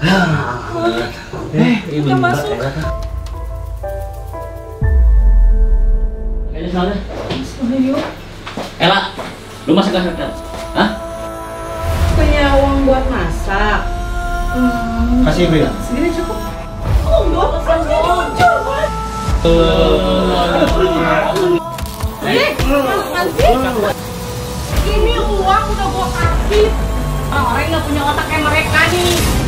Kita masuk. Ayo sana. Ayo. Ella, lu masak apa? Hah? Punya uang buat masak. Kasih Bel. Segini cukup. Oh, enggak, kasih cukup. Ini uang udah gua kasih. Orang-orang nggak punya otak kayak mereka nih.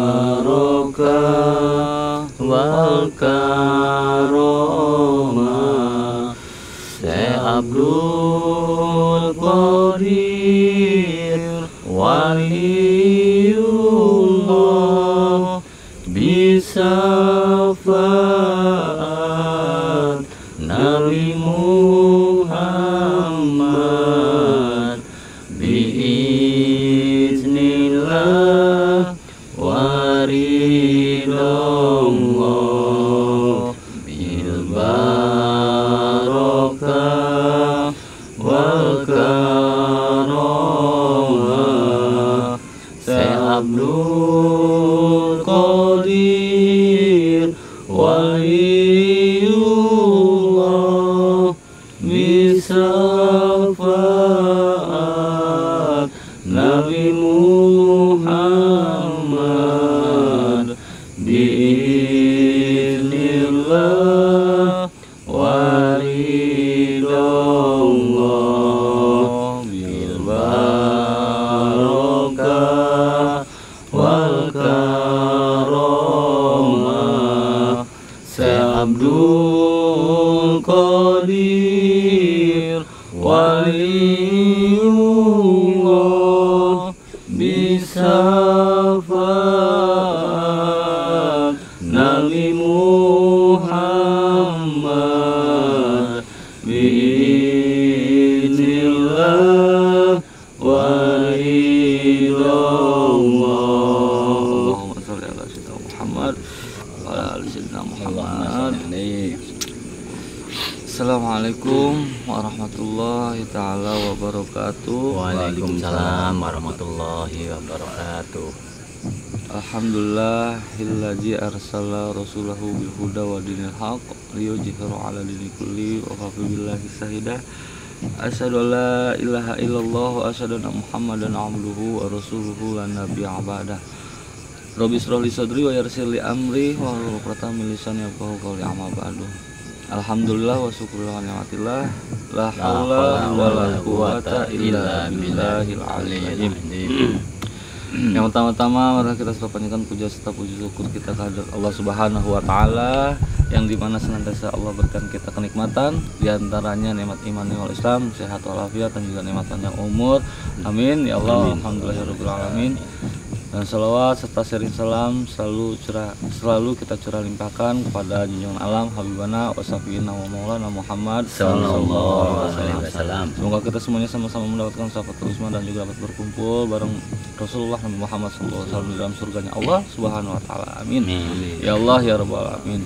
Barokah wal karomah Syekh Abdul Qadir waliullah bisyafaat Nabi Muhammad biiznillah waridallah bil barokah wal karomah Syekh Abdul Qadir waliullah bisyafaat Nabi Muhammad biiznillah waridallah bil barokah wal karomah Syekh Abdul Qadir waliullah bisyafaat Nabi Muhammad biiznillah waridallah Allahumma sholli ala sayyidina Muhammad wa ala ali sayyidina Muhammad. Assalamualaikum warahmatullahi ta'ala wabarakatuh. Waalaikumsalam warahmatullahi wabarakatuh. Alhamdulillahilladzi arsala rasulahu bil huda wa dinil haqq liyudhhirahu 'ala dini kulli wa kafa billahi shahida. Asyhadu an la ilaha illallah wa asyhadu anna Muhammadan 'abduhu wa rasuluhu la nabiyya ba'dah. Rabbi shrah li sadri wa yassir li amri wa hlul 'uqdatam min lisani yafqahu qawli amma ba'du. Alhamdulillah wa syukurullah ni'matillah la haula wa la quwata illa billahil aliyyil azim. Yang pertama-tama mari kita panjatkan puja serta puji syukur kita kehadirat Allah Subhanahu wa taala yang dimana senantiasa Allah berikan kita kenikmatan, diantaranya nikmat iman wal Islam, sehat walafiat dan juga nikmat panjang umur. Amin ya Allah. Alhamdulillahirabbil alamin. Dan salawat serta sering salam selalu kita curah limpahkan kepada junjungan alam Habibana wa Syafiina wa Maulana Muhammad sallallahu alaihi wasallam. Semoga kita semuanya sama-sama mendapatkan syafaat Utsman dan juga dapat berkumpul bareng Rasulullah Nabi Muhammad sallallahu alaihi wasallam dalam surganya Allah Subhanahu wa taala. Amin. Ya Allah ya rabbal alamin.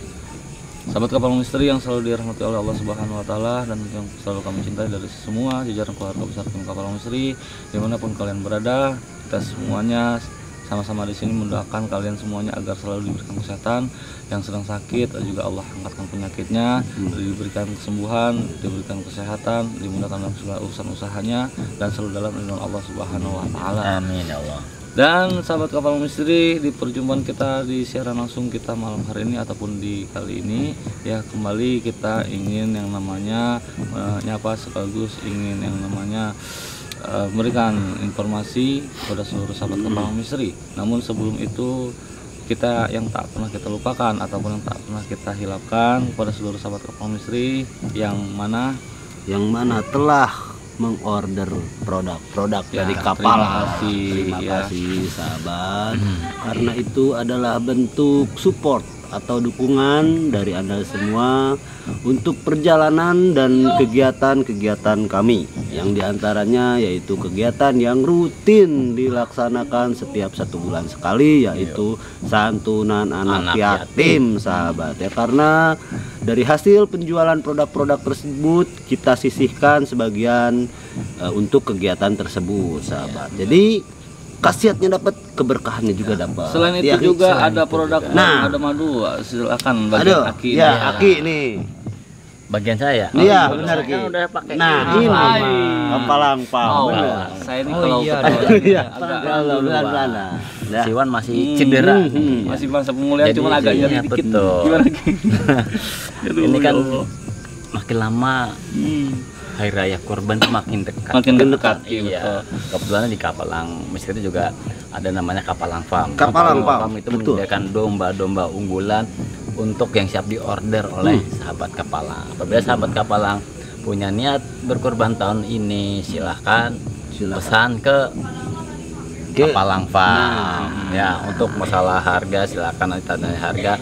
Sahabat kapal misteri yang selalu dirahmati oleh Allah Subhanahu wa taala dan yang selalu kami cintai dari semua jajaran keluarga besar tim kapal misteri dimanapun kalian berada, kita semuanya sama-sama di sini mendoakan kalian semuanya agar selalu diberikan kesehatan, yang sedang sakit juga Allah angkatkan penyakitnya, diberikan kesembuhan, diberikan kesehatan, dimudahkan dalam segala urusan usahanya dan selalu dalam lindungan Allah Subhanahu wa taala. Amin ya Allah. Dan sahabat kapal misteri, di perjumpaan kita di siaran langsung kita malam hari ini ataupun di kali ini ya, kembali kita ingin yang namanya menyapa sekaligus ingin yang namanya memberikan informasi kepada seluruh sahabat kapal misteri. Namun sebelum itu kita yang tak pernah kita lupakan ataupun yang tak pernah kita hilangkan kepada seluruh sahabat kapal misteri yang mana telah mengorder produk-produk Ya, dari kapal. terima kasih, Terima ya. kasih sahabat. Karena itu adalah bentuk support atau dukungan dari Anda semua untuk perjalanan dan kegiatan-kegiatan kami, yang diantaranya yaitu kegiatan yang rutin dilaksanakan setiap 1 bulan sekali, yaitu santunan anak yatim sahabat ya. Karena dari hasil penjualan produk-produk tersebut kita sisihkan sebagian untuk kegiatan tersebut sahabat. Jadi khasiatnya dapat, keberkahannya juga dapat. Selain itu Ya, juga selain ada itu produk juga. Nah, ada madu. Silakan bagian aduh, Aki. ya ini. Aki nih. Bagian saya. Iya, Oh, benar saya Ki. kan udah pakai Nah, ini. ini Hai. kepalang pam. Oh, Benar. saya ini Oh, kalau iya, ketemu Iya, agak pelan-pelan. Nah, Siwan masih cedera. masih masa pemulihan, Jadi, cuma agak nyeri iya, dikit. betul. Gimana Ki? Aduh, Ini kan ya Allah. makin lama hari raya kurban tuh makin dekat. Makin dekat. Iya. Kebetulan di Kapalang Mesir itu juga ada namanya Kapalang Farm. Kapalang Farm, itu betul. menyediakan domba-domba unggulan untuk yang siap diorder oleh sahabat Kapalang. Apabila sahabat Kapalang punya niat berkurban tahun ini, silahkan pesan ke Kapalang Farm. Ya, untuk masalah harga silahkan nanti tanya harga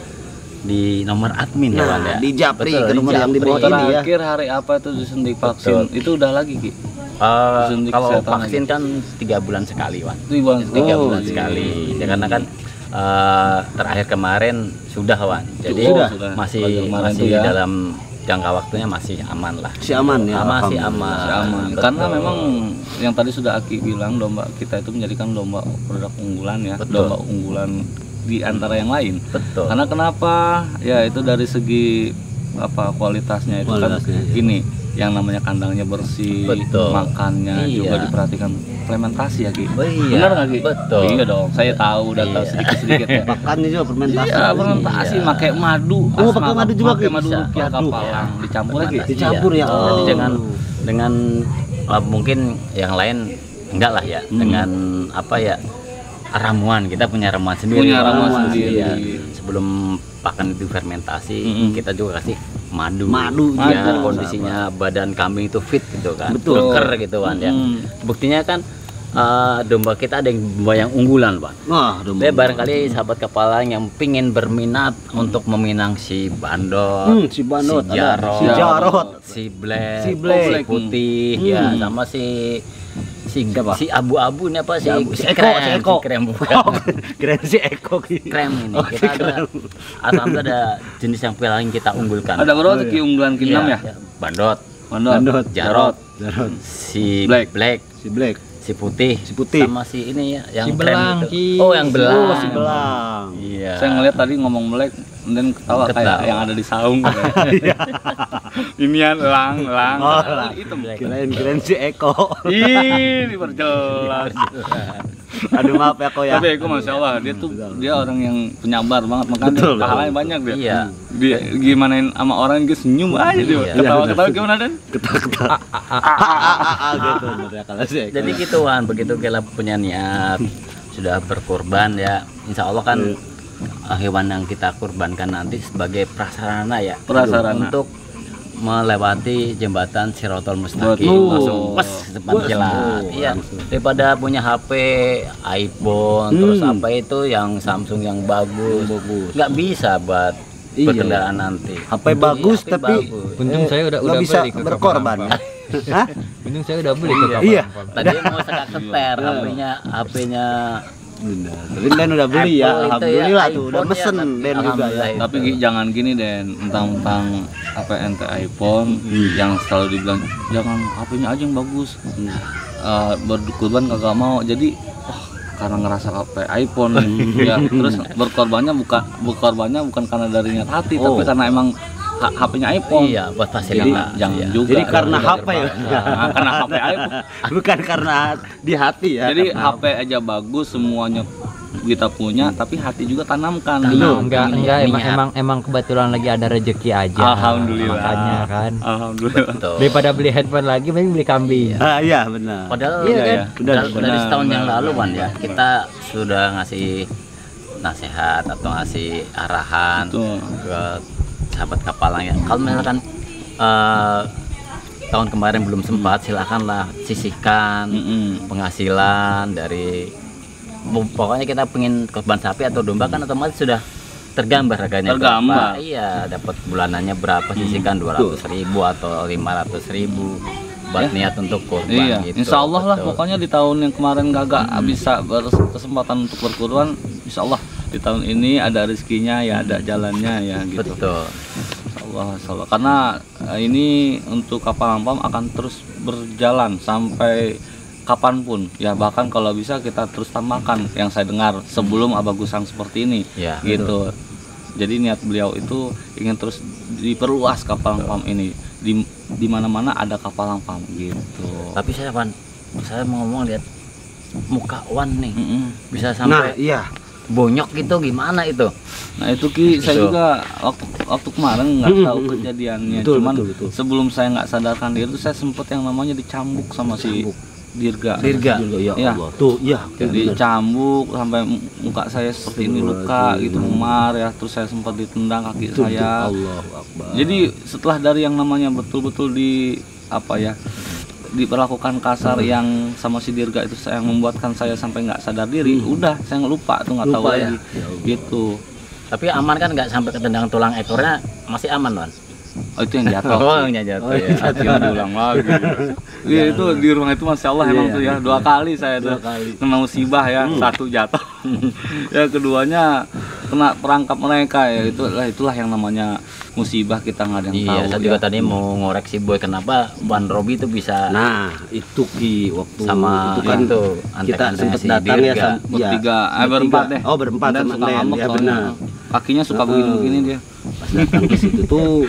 di nomor admin ya, Wan, ya. di Japri Betul, ke nomor di yang di bawah Japri. ini ya. Terakhir hari apa itu disuntik vaksin? Itu udah lagi Ki? Suntik Kalau kesehatan vaksin kan 3 bulan sekali, Wan. 3 bulan sekali. Ya, karena kan terakhir kemarin sudah, Wan. Jadi Sudah. masih Pagi kemarin masih tuh ya. dalam jangka waktunya masih aman lah. Si aman ya. Masih Alhamdulillah. aman. Masih aman. Betul. Karena memang yang tadi sudah Aki bilang, domba kita itu menjadikan domba produk unggulan ya, Betul. domba unggulan di antara yang lain. Betul. Karena kenapa? Ya itu dari segi apa kualitasnya itu Kualitasnya, kan ya. gini, yang namanya kandangnya bersih, Betul. makannya Iya. juga diperhatikan, implementasi ya Ki. Oh, iya. Benar nggak Ki? Betul. Iya dong, saya tahu, udah tahu Iya. sedikit-sedikit ya. Pakannya juga fermentasi. Iya, fermentasi Iya. pakai madu. Oh, pakai madu juga, pakai Ki? madu Bisa. rupiah Madu. Kapalang dicampur lagi. Fermentasi, Dicampur ya? Jadi Oh. dengan mungkin yang lain enggak lah ya, dengan apa ya, ramuan. Kita punya ramuan sendiri. Punya ramuan Ramuan, sendiri. iya. Sebelum pakan itu fermentasi, kita juga kasih madu. Madu, Ya, madu. kondisinya badan kambing itu fit gitu kan. Betul. Keker gitu kan ya. Buktinya kan domba kita ada yang domba yang unggulan, Pak. Wah, Jadi barangkali sahabat Kapalang yang pingin berminat untuk meminang si bandot, si bandot, si ada. jarot, Si jarot. si black, Si black. si putih, ya, sama si Siapa? si abu-abu ini apa, si Eko, krem, si Eko. si krem bukan. Oh, keren si Eko Ki. Krem ini Oh, kita si ada, alhamdulillah ada jenis yang paling kita unggulkan. Ada berapa tuh Ki unggulan Ki 6 ya? Bandot, Bandot, jarot, Jarot. si Black. Si Black. si putih, putih. sama si ini ya, yang Si krem belang, itu. Ki. Oh, yang belang. Oh, si belang. Iya. Saya ngeliat tadi ngomong melek dan ketawa kayak Ketawa. yang ada di saung. Inian lang. Oh, lang. Itu Keren si Eko. Ih, diperjelas. Aduh maaf ya Ko ya. Tapi aku masya Allah dia orang yang penyabar banget, makanya Betul. pahalanya banyak dia. Iya. Dia gimanain sama orang dia senyum aja dia. Iya. Ketawa-ketawa gimana Dan? Ketawa-ketawa. Gitu bener kalau si Eko. Jadi gituan, begitu kita punya niat sudah berkorban ya, insya Allah kan hewan yang kita kurbankan nanti sebagai prasarana ya, Prasarana. untuk melewati jembatan Sirotol Mustaqim, Betul. langsung pas depan kilat. Iya, daripada punya HP iPhone terus apa itu yang Samsung yang bagus, nggak bisa buat Iya. berkendaraan nanti. HP bagus HP tapi bagus. Untung saya udah nggak bisa beli ke berkorban. Kapalang, Pak. Hah? Untung saya udah beli ke Kapalang, Iya. Pak. Tadi mau sekak keter HP-nya Benar. Tapi Den udah beli ya. Apple itu ya, Alhamdulillah tuh udah iPhone mesen ya, Den juga ya. alhamdulillah. Tapi Ki, jangan gini Den, mentang-mentang apa ente iPhone yang selalu dibilang jangan HP-nya aja yang bagus. Berkorban kagak mau. Jadi karena ngerasa HP iPhone ya, terus berkorbannya bukan karena dari niat hati, tapi karena emang HP-nya iPhone. Iya, buat Jadi fasilitas. jangan Iya. juga. Jadi karena Jangan HP ya. Nah, karena HP iPhone. Bukan karena di hati ya. Jadi karena HP aja bagus semuanya kita punya, tapi hati juga tanamkan. Enggak, niat. emang kebetulan lagi ada rezeki aja. Alhamdulillah. Makanya kan. Alhamdulillah. Betul. Daripada beli handphone lagi, mending beli kambing. Ah iya benar. Padahal Iya, kan, iya. dari setahun yang benar. lalu Wan ya, kita sudah ngasih nasihat atau ngasih arahan Betul. ke sahabat Kapalang ya. Kalau misalkan tahun kemarin belum sempat, silakanlah sisihkan penghasilan dari, pokoknya kita pengen kurban sapi atau domba kan otomatis sudah tergambar harganya Tergambar. berapa. Iya, dapat bulanannya berapa, sisihkan 200.000 atau 500.000 buat niat untuk kurban Iya, gitu. insya Allah lah. Betul. Pokoknya di tahun yang kemarin gak bisa berkesempatan untuk berkurban, insya Allah di tahun ini ada rezekinya ya, ada jalannya ya gitu. Betul. Insya Allah. Karena ini untuk kapal Ampam akan terus berjalan sampai kapanpun ya, bahkan kalau bisa kita terus tambahkan yang saya dengar sebelum Abagusang seperti ini Ya, gitu. Jadi niat beliau itu ingin terus diperluas kapal Ampam ini, di mana-mana ada kapal Ampam gitu. Tapi saya mau ngomong, lihat muka Wan nih bisa Nah, sampai iya. bonyok gitu, gimana itu? Nah itu Ki, saya Itu. juga waktu kemarin nggak tahu kejadiannya. Betul, Cuman betul. sebelum saya nggak sadarkan diri itu saya sempat yang namanya dicambuk sama si Dirga. Dirga. Ya Iya. Allah. Tuh, iya. Jadi cambuk sampai muka saya seperti ini, luka gitu, memar ya. Terus saya sempat ditendang kaki saya. Allahu Akbar. Jadi setelah dari yang namanya betul-betul diperlakukan kasar yang sama si Dirga itu, yang membuatkan saya sampai nggak sadar diri, udah saya lupa tuh, nggak tahu Lupa ya? lagi gitu. Tapi aman kan, nggak sampai ketendang tulang ekornya, masih aman, Wan? Oh itu yang jatuh. Oh, yang jatuh ya. Akhirnya diulang lagi. Iya itu di rumah itu masya Allah emang tuh ya 2 kali saya tuh kena musibah ya, 1 jatuh, ya keduanya kena perangkap mereka ya. Itulah yang namanya musibah, kita nggak ada yang tahu. Iya, saya juga tadi mau ngoreksi Boy, kenapa Wan Robi itu bisa Nah, itu Ki, waktu sama itu kan itu kita antek-anteknya sempat si datang ya Dirga. sama Bertiga, berempat deh. Oh, berempat Dan sama suka Nen, ngambek ya soalnya. benar. Kakinya suka begini-begini dia. Pas datang ke situ tuh,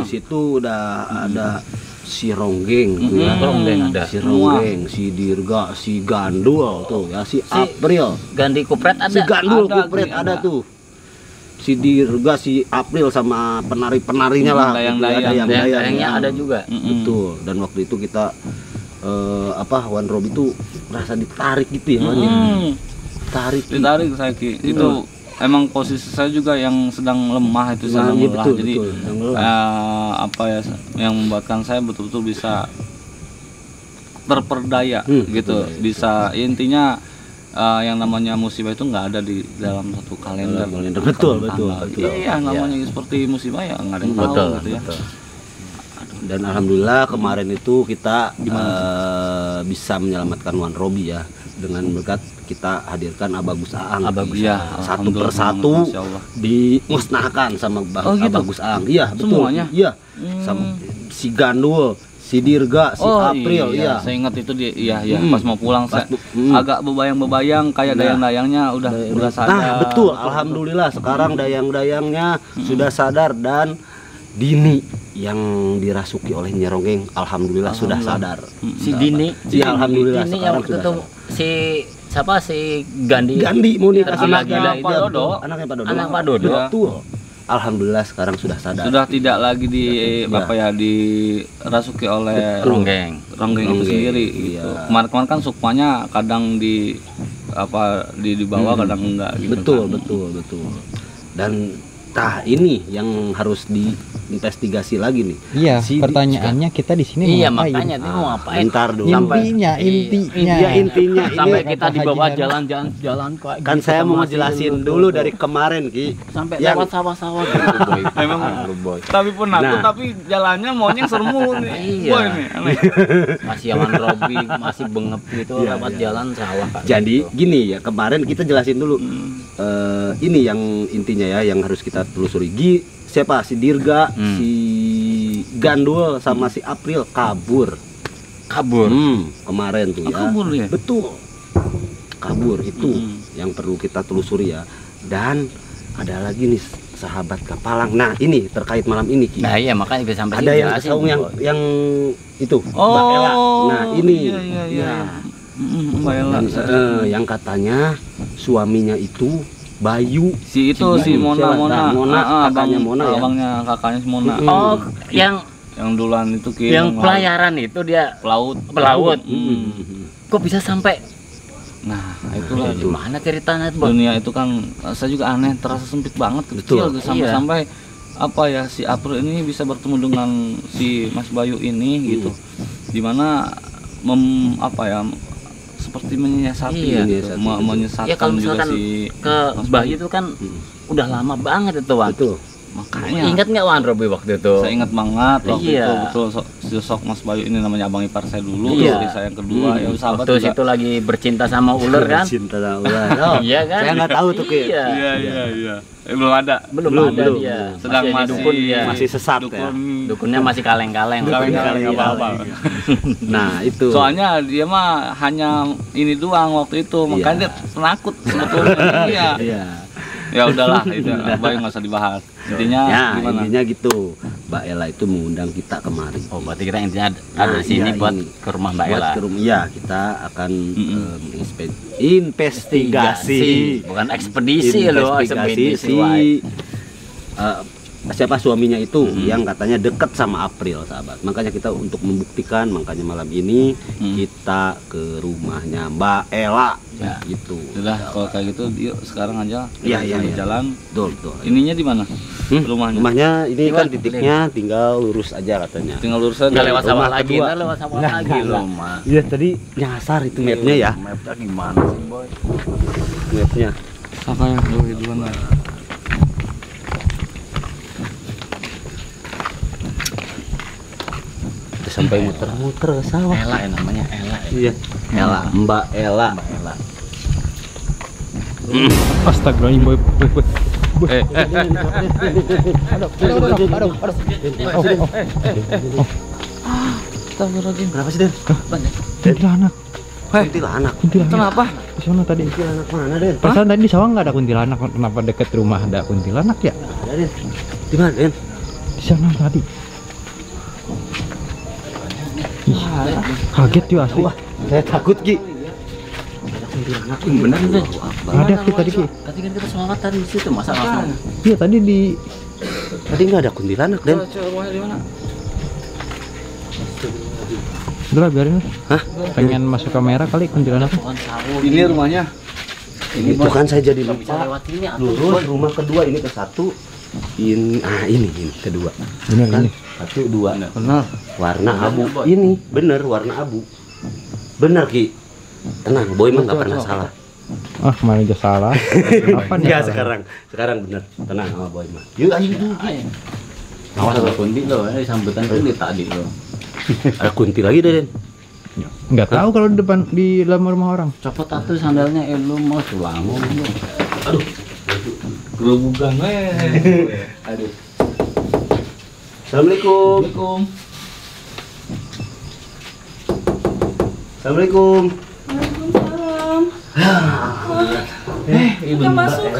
di situ udah ada si Ronggeng tuh ya. Ronggeng ada. Si Ronggeng, si Dirga, si Gandul tuh ya, si April. Gandhi Kupret ada. Si Gandul Ada, Kupret ada. ada tuh. Si Dirga, si April sama penari-penarinya lah. Dayang-dayangnya ada juga. Betul. Dan waktu itu kita Wan Robi tuh merasa ditarik gitu ya, Wan. Tarik. Ditarik saya Ki. Itu emang posisi saya juga yang sedang lemah itu, Nah, sedang iya, lelah. betul, Jadi betul, sedang lelah. yang membuatkan saya betul-betul bisa terperdaya gitu. Bisa intinya yang namanya musibah itu nggak ada di dalam satu kalender. Betul. Iya, namanya seperti musibah ya nggak ada yang tahu Betul, gitu ya. betul. Dan alhamdulillah kemarin itu kita bisa menyelamatkan Wan Robi ya, dengan berkat kita hadirkan Abagus Aang. Iya, Satu alhamdulillah, persatu Masya Allah. dimusnahkan sama gitu? Abagus Aang. Iya, betul. Semuanya? Iya. Sama si Gandul, si Dirga, si April, iya. Saya ingat itu dia, iya, pas mau pulang saya agak bebayang-bebayang kayak dayang-dayangnya udah sadar. Nah, betul. Alhamdulillah sekarang dayang-dayangnya sudah sadar, dan Dini yang dirasuki oleh Nyi Ronggeng alhamdulillah sudah sadar. Si Dini. Iya, alhamdulillah Dini sekarang yang waktu sudah itu si siapa, si Gandhi. Gandhi mau nikah sama Gila-gila itu. Pak Dodo. Anaknya Pak Dodo. Anak Pak Dodo. Betul. Alhamdulillah sekarang sudah sadar. Sudah tidak lagi dirasuki oleh Ronggeng. Ronggeng itu sendiri gitu. Kemarin-kemarin kan sukmanya kadang dibawa kadang enggak gitu. Betul. Dan ini yang harus diinvestigasi lagi nih. Iya, pertanyaannya kita di sini Iya, mau ngapain? makanya dia mau ngapain? Bentar dulu. Intinya Iya, intinya Sampai ini kita dibawa jalan-jalan kayak kan gitu saya sama mau si ngejelasin Lulu dulu tuh. dari kemarin Ki. Sampai yang- lewat sawah-sawah gitu, Boy. Emang Lu, Boy. tapi penakut, Nah. tapi jalannya maunya sermu nih. Iya. Boy nih, aneh. Masih Wan Robi masih bengep gitu lewat jalan sawah Kak, Jadi gitu. gini ya, kemarin kita jelasin dulu. Ini yang intinya ya, yang harus kita telusuri. Siapa? Si Dirga, si Gandul sama si April kabur. Kemarin tuh ya. Kabur ya? Betul. Kabur itu yang perlu kita telusuri ya. Dan ada lagi nih sahabat Kapalang. Nah, ini terkait malam ini Ki. Nah iya, makanya bisa sampai Ada sini yang jelasin, kesaung Boy. yang itu Mbak Ella. Nah, ini. Iya. Mbak Ella. Yang katanya suaminya itu Bayu. Si itu si Mona. Kakaknya Mona ya. Abangnya kakaknya si Mona. Oh, yang Duluan itu Ki. yang pelayaran itu dia pelaut. kok bisa sampai Nah, itulah gimana ceritanya, Boy? dunia itu kan saya juga aneh, terasa sempit banget, kecil Betul. tuh, sampai apa ya, si April ini bisa bertemu dengan si Mas Bayu ini gitu, dimana apa ya, seperti menyiasati Iya, gitu. Menyesatkan Ya kalau juga misalkan si ke Mas Bayu itu kan udah lama banget itu Wan. Betul. makanya Ingat nggak Wan Robi waktu itu? saya ingat banget waktu Iya. itu, betul sosok Mas Bayu ini namanya abang ipar saya dulu, Iya. istri saya yang kedua, ya sahabat Waktu juga. itu lagi bercinta sama ular kan? Cinta sama ular. Oh, Iya kan? saya nggak tahu tuh Ki. Iya. Iya. Belum ada. Belum ada Belum. dia. Sedang di masih dukun dia. Masih sesat ya. dukun. Dukunnya masih kaleng-kaleng. Kaleng-kaleng Iya. apa-apa. Nah, itu. Soalnya dia mah hanya ini doang waktu itu, makanya dia penakut sebetulnya. Iya. Iya. Ya udahlah, itu Bayu nggak usah dibahas. Intinya Ya, gimana? intinya gitu. Mbak Ella itu mengundang kita kemari. Oh, berarti kita intinya ada di sini iya, buat ini. ke rumah Mbak Buat Ella. ke rumah, iya, kita akan investigasi. Bukan ekspedisi loh, ekspedisi. Wai. eh, siapa suaminya itu yang katanya dekat sama April, sahabat. Makanya kita untuk membuktikan, makanya malam ini kita ke rumahnya Mbak Ella. Ya. Gitu. Udah, kalau kayak gitu, yuk sekarang aja Iya, kita iya, iya. berjalan. Betul, betul. Ininya di mana? Rumahnya. Rumahnya ini Gimana? kan titiknya tinggal lurus aja katanya. Tinggal lurus aja. Nggak lewat sawah Rumah lagi, kedua. nggak lewat sawah lagi rumah. Iya, tadi nyasar itu mapnya ya. Mapnya gimana sih, Boy? Mapnya. Apa yang duluan lah? Udah sampai muter-muter ke sawah. Ella ya namanya Ella. Iya. Ella, Mbak Ella. Mbak Ella. Astagfirullahaladzim, boy. Astagfirullahaladzim. Kenapa sih, Den? Kuntilanak. Kuntilanak. Kuntilanak. Kenapa? Di sana tadi. Kuntilanak mana, Den? Perasaan tadi di sawah nggak ada kuntilanak. Kenapa deket rumah ada kuntilanak ya? Ada, Den. Di mana, Den? Di sana tadi. Ih, kaget juga asli. Wah, saya takut, Ki. Bener itu. Ada Ki tadi Ki. Tadi kan kita sholat tadi di situ, masa langsung. Iya tadi di. Tadi nggak ada kuntilanak, Den. Coba rumahnya di mana? Udah lah, biarin. Hah? Pengen masuk kamera kali kuntilanak. Ini rumahnya. Itu kan saya jadi Bisa lupa. lewat sini atau Lurus rumah kedua ini ke satu. Ini kedua. Bener Kan? ini. Satu, dua. Benar. Warna abu. Ini bener warna abu. Bener, Ki. Tenang, Boy mah nggak pernah salah. Ah, kemarin aja salah. Apa nih? Enggak, salah? sekarang bener. Tenang sama Boy mah. Yuk, ayo. awas ada kunti lo, sambutan kunti tadi lo. Ada kunti lagi deh, Den. Nggak tahu kalau di depan di dalam rumah orang. Copot atuh sandalnya, lu mau tulang. Aduh. Gerobogan Aduh. Assalamualaikum. Assalamualaikum. Assalamualaikum. Waalaikumsalam. Kita masuk.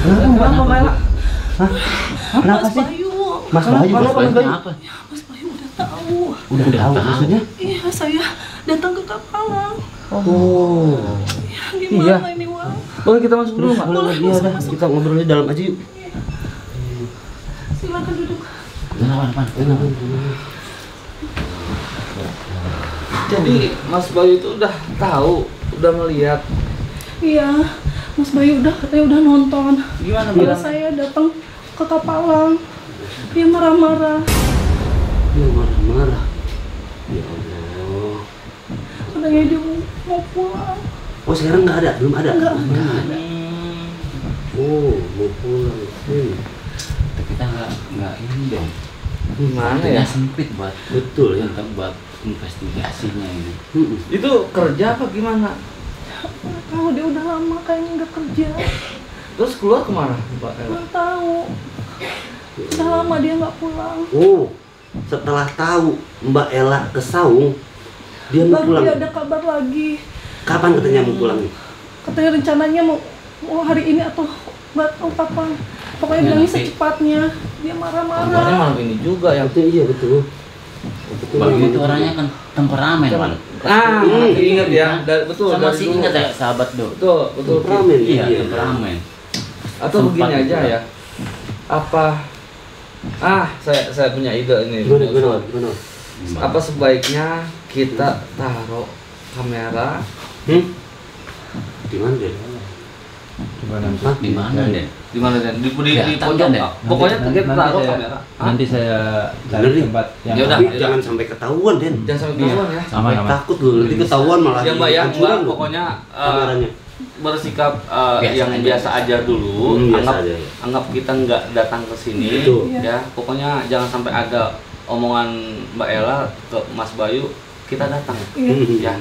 Kenapa Mela? Kenapa Mas sih? Bayu. Mas Bayu, kenapa Mas Bayu? Apa? Mas Bayu udah tahu. Udah tahu maksudnya? Iya, saya datang ke Kapalang. Oh. Ya, gimana ini, Wak? Boleh kita masuk dulu, Mak? Boleh, iya dah. Kita ngobrol di dalam aja yuk. Silakan duduk. Jadi Mas Bayu itu udah tahu, udah melihat. Iya, Mas Bayu katanya udah nonton. Gimana Kalau bilang? saya datang ke Kapalang, dia marah-marah. Dia marah-marah. Ya Allah. Katanya dia mau pulang. Oh, sekarang nggak ada? Belum ada? Nggak ada. Oh, mau pulang. Kita nggak ini dong. Gimana Waktunya ya? sempit buat Betul ya. untuk buat investigasinya ini. Itu kerja apa gimana? Tahu dia udah lama kayaknya nggak kerja. Terus keluar kemana, Mbak Ella? Nggak tahu. Udah lama dia nggak pulang. Oh, setelah tahu Mbak Ella ke Saung, dia mau Baru pulang. dia ada kabar lagi. Kapan katanya mau pulang? Katanya rencananya mau hari ini atau nggak tahu kapan. Pokoknya Ya, bilangnya nanti. secepatnya. Dia Kabarnya marah-marah. malam ini juga ya. Iya betul. Bayu itu orangnya kan temperamen, Pan. Ah, ingat ya. Betul. Sama dari masih dulu. ingat ya sahabat do. Betul. Temperamen. Iya, Iya. temperamen. Atau Sempat begini aja juga. ya. Apa? Saya punya ide ini. Gimana? Apa sebaiknya kita taruh kamera Di mana deh? Coba nanti. Di mana Den? Di mana Den? Di Kelihatan pojok. kan, Den? Pokoknya kita taruh saya, kamera. Hah? nanti saya cari Bener nih. tempat yang Ya udah. Tapi jangan sampai ketahuan, Den. Jangan sampai ketahuan ya. aman aman. Takut loh, nanti ketahuan malah Ya Mbak ya, dihancurin Mbak loh pokoknya kameranya. bersikap Biasa yang aja. biasa aja dulu. Biasa Anggap aja, ya. anggap kita nggak datang ke sini. Betul. Ya, pokoknya jangan sampai ada omongan Mbak Ella ke Mas Bayu, kita datang. Ya.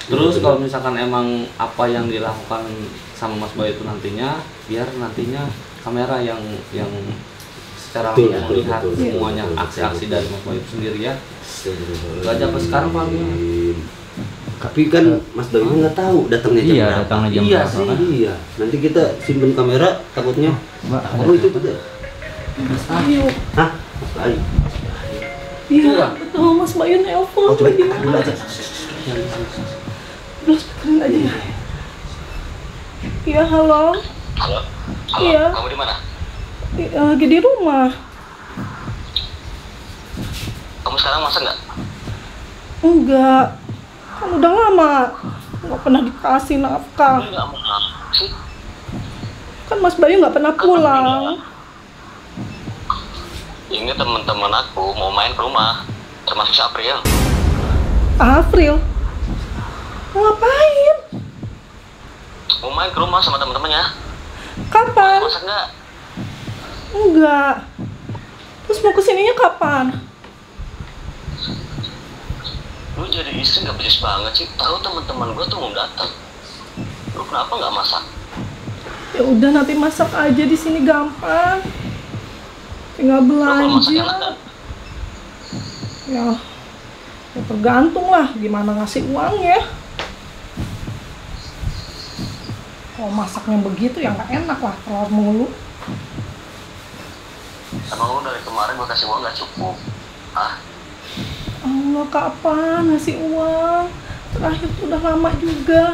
Terus kalau misalkan emang apa yang dilakukan sama Mas Bayu itu nantinya, biar nantinya kamera yang secara Betul, langsung betul, melihat betul, semuanya betul, aksi-aksi betul. dari Mas Bayu sendiri ya. Gak aja sampai sekarang Pak. Tapi kan Mas Bayu nggak tahu datangnya jam Iya, berapa. datangnya jam Iya berapa sih. kan? Iya, nanti kita simpen kamera takutnya. Mbak, Oh itu tuh. Ayo. Hah? Mas Bayu. Iya, betul Mas Bayu nelpon. Oh coba lagi. dulu aja. Udah speakerin aja ya. Iya, halo. Halo. Iya. Kamu di mana? Lagi di rumah. Kamu sekarang masak nggak? Enggak. Kan udah lama nggak pernah dikasih nafkah. Nggak mau sih. Kan Mas Bayu nggak pernah pulang. Ini teman-teman aku mau main ke rumah, termasuk si April. April. Mau ngapain? Mau main ke rumah sama teman-temannya. Kapan? Masak nggak? Enggak. Terus mau kesininya kapan? Lu jadi istri nggak becus banget sih. Tahu teman-teman gue tuh mau datang. Lu kenapa nggak masak? Ya udah nanti masak aja di sini gampang. Tinggal Lu kalau masak belanja. enak kan? Ya, ya tergantung lah gimana ngasih uangnya. Kalau masaknya begitu ya nggak enak lah, telur mulu. Emang lu dari kemarin gue kasih uang nggak cukup? Ah, Allah, kapan ngasih uang? Terakhir tuh udah lama juga.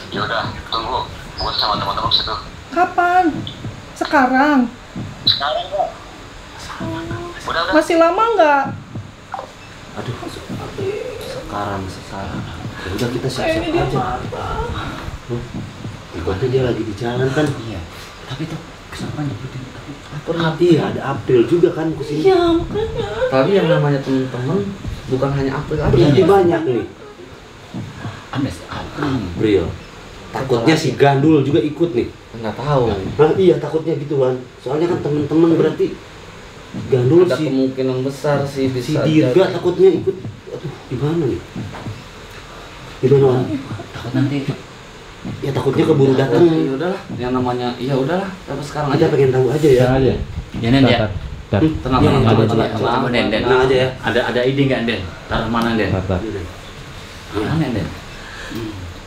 ya udah, tunggu. Gue sama teman-teman situ. Kapan? Sekarang? Sekarang kok. Udah. Masih lama nggak? Aduh. Sekarang. Ya udah kita Kayak ini siap-siap dia aja. marah. Ibaratnya dia lagi di jalan kan. Iya. Tapi tuh kenapa nyebutin tapi Pernah iya ada April juga kan kesini. Iya, makanya. Tapi yang namanya teman-teman bukan hanya April aja. Berarti banyak nih. ada si April. April. Takutnya si Gandul juga ikut nih. Nggak tahu. Nah, iya takutnya gitu kan. Soalnya kan teman-teman berarti Gandul Ada si kemungkinan besar sih si bisa Dirga jadi. takutnya ikut. Aduh, gimana nih? Gimana Wan? Takut nanti Ya takutnya keburu datang. Ya udahlah, yang namanya ya udahlah, tapi sekarang Kita aja. pengen tahu aja ya. Jangan aja. ya Nen ya. Tar. Tenang, Iya, tenang, ada tenang, aja. tenang, Coba Den, Den. Tenang aja ya. Ada ide nggak Den? Taruh mana Den? Tar. Mana Den?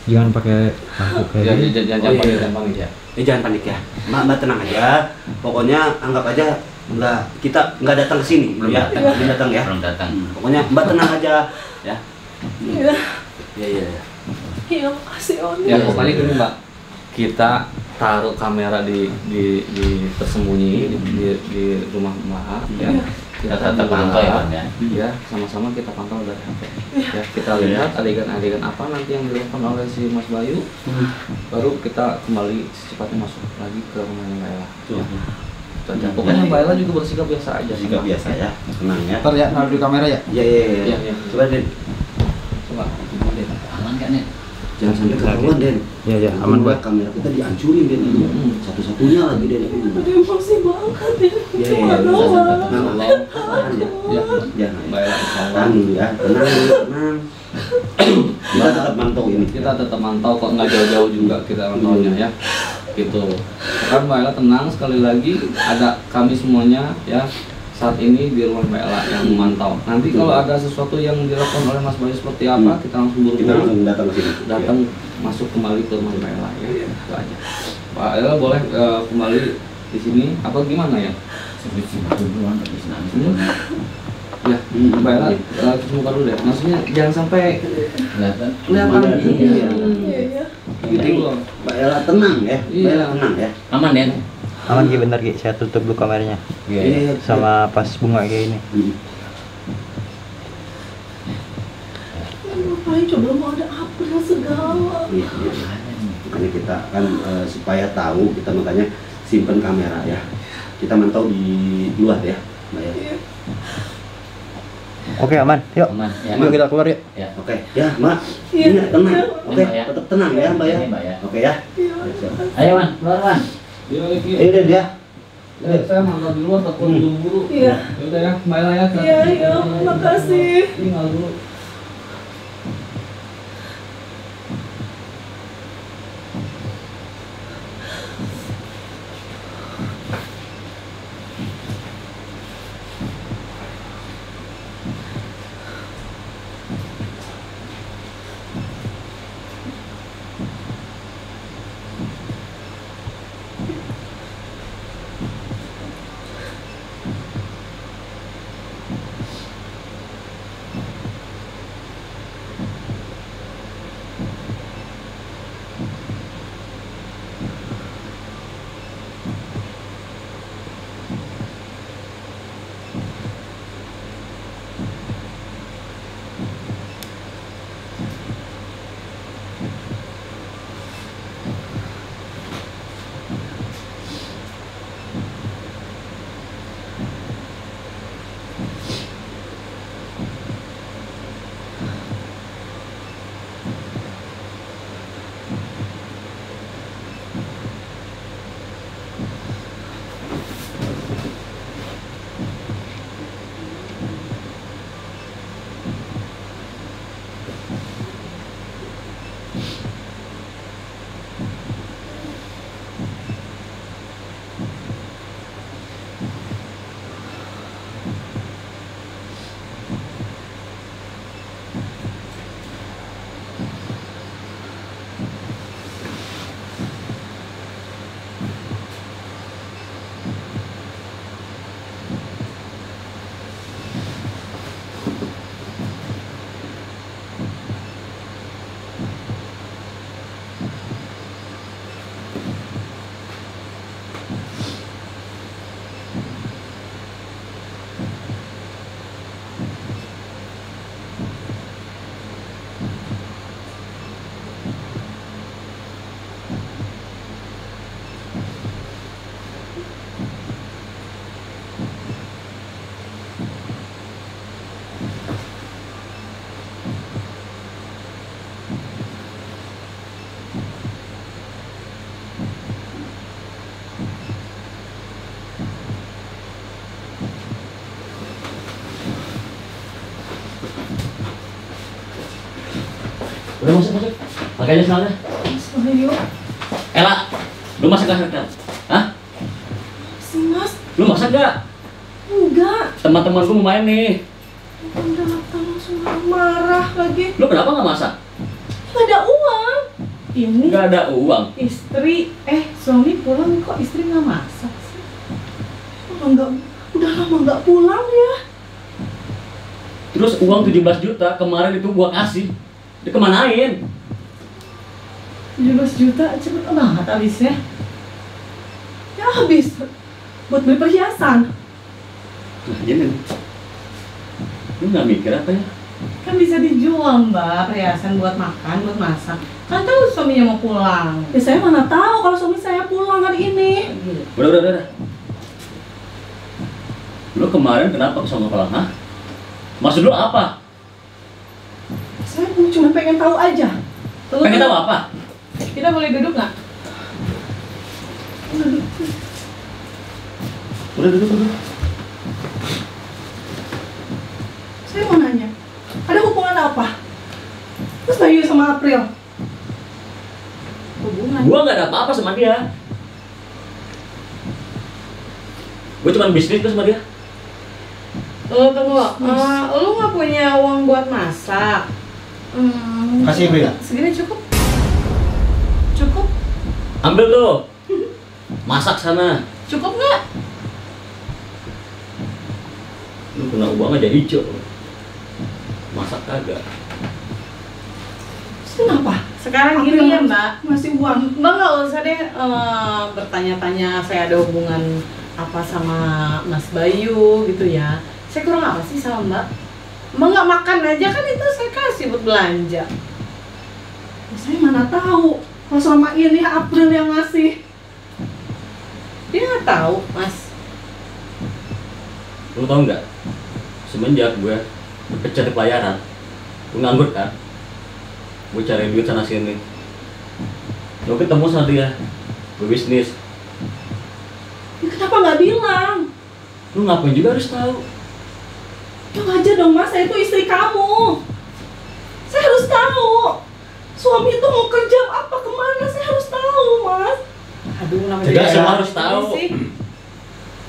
Jangan pakai lampu kayak Ya, gini. jangan Oh, iya, panik, iya. jangan panik ya. Jangan panik ya. Mbak tenang aja. Pokoknya anggap aja kita nggak datang ke sini Belum ya. datang. Belum datang ya. Belum datang. Pokoknya Mbak tenang aja ya. Iya. Iya. Iya, makasih Oni. Ya pokoknya gini Mbak, kita taruh kamera di tersembunyi di rumah Mbak ya. Kita Tetap pantau ya Bang ya. Ya, sama-sama kita pantau dari HP. Ya, kita lihat adegan-adegan apa nanti yang dilakukan oleh si Mas Bayu. Baru kita kembali secepatnya masuk lagi ke rumahnya Mbak Ella. Ya. Itu aja. Pokoknya Mbak Ella juga bersikap biasa aja. Juga biasa ya. Tenang ya. Ntar ya, naruh di kamera ya. Iya. Iya, iya. Coba Den. Coba. Aman nggak Nen? Jangan sampai ketahuan Den. Iya, iya, aman, Buat Mbak. kamera kita dihancurin Den. Satu-satunya lagi Den. Aduh, emosi banget ya. Iya. Gimana doang? Tahan ya. Ya, Jangan. Mbak Ella insyaallah. Tahan dulu ya. Tenang. Kita tetap mantau ini. Kita tetap mantau kok, nggak jauh-jauh juga kita mantaunya ya. Gitu. Kan Mbak Ella tenang, sekali lagi ada kami semuanya ya saat ini di rumah Mbak Ella yang memantau. Nanti kalau ada sesuatu yang dilakukan oleh Mas Bayu seperti apa, kita langsung Kita buru-buru langsung datang ke sini. datang masuk kembali ke rumah Mbak Ella ya. Itu aja. Pak Ella boleh kembali di sini apa gimana ya? Ya, Mbak Ella muka dulu deh. Maksudnya jangan sampai Kelihatan. kelihatan. Iya. Iya. Gitu loh. Mbak Ella tenang ya. Mbak Iya. Ella tenang ya. Aman Den? Aman Ki, bentar Ki, saya tutup dulu kameranya. Iya. Sama pas bunga kayak ini. Hmm. Ngapain Bayu coba mau ada April segala. Iya, makanya kita kan supaya tahu, kita makanya simpen kamera ya. Kita mantau di luar ya, Mbak ya. Iya. Oke, aman. Yuk. Aman, ya. Yuk kita keluar yuk. Ya. Oke, ya Mbak. Iya. Ini tenang. Iya. Oke, Mbak, ya. tetap tenang ya Mbak ya. Ini, Mbak ya. Oke ya. Iya. Ayo Man, keluar Man. Ayo deh ya. Saya mangkal di luar takut buru-buru. Iya. Ya udah ya, kembali lah ya. Iya, iya, makasih. Tinggal dulu. Udah masuk. Pakai aja senalnya. Bayu. Ella, lu masak gak Kel? Hah? Si Mas. Lu masak gak? Enggak. Teman-teman gua mau main nih. Udah datang langsung marah lagi. Lu kenapa gak masak? Nggak ada uang. Ini Gak ada uang. istri, suami pulang kok istri nggak masak sih? Udah lama nggak pulang ya. Terus uang 17 juta kemarin itu gua kasih. Dikemanain? 17 juta cepet banget habisnya. Ya habis buat beli perhiasan. Nah, jadi lu gak mikir apa ya? Kan bisa dijual mbak, perhiasan buat makan, buat masak. Kan tahu suaminya mau pulang. Ya saya mana tahu kalau suami saya pulang hari ini. Udah. Lu kemarin kenapa kesana pulang, hah? Maksud lu apa? Saya cuma pengen tahu aja. Pengen tahu apa? Kita boleh duduk nggak? Udah duduk. Saya mau nanya, ada hubungan apa? Terus Bayu sama April? Hubungan? Gua gak ada apa-apa sama dia. Gua cuma bisnis tuh sama dia. Tunggu, lu nggak punya uang buat masak? Kasih Ibu ya? Segini cukup? Cukup? Ambil tuh. Masak sana. Cukup nggak? Lu kena uang aja hijau. Masak kagak. Kenapa? Sekarang April gini ya mbak, masih uang. mbak nggak usah deh bertanya-tanya saya ada hubungan apa sama Mas Bayu gitu ya. Saya kurang apa sih sama mbak? Mbak nggak makan aja kan itu saya kasih buat belanja. Ya, saya mana tahu kalau selama ini April yang ngasih. Dia nggak tahu, Mas. Lu tau nggak? Semenjak gue kerja di pelayaran, gue nganggur kan? Gue cari duit sana sini. Gue ketemu sama dia, gue bisnis. Ya, kenapa nggak bilang? Lu ngapain juga harus tahu? Ya wajar dong Mas, saya itu istri kamu. Saya harus tahu. Suami itu mau kerja apa kemana, saya harus tahu Mas. Aduh, namanya Tidak dia semua ya. harus tahu. Ini sih.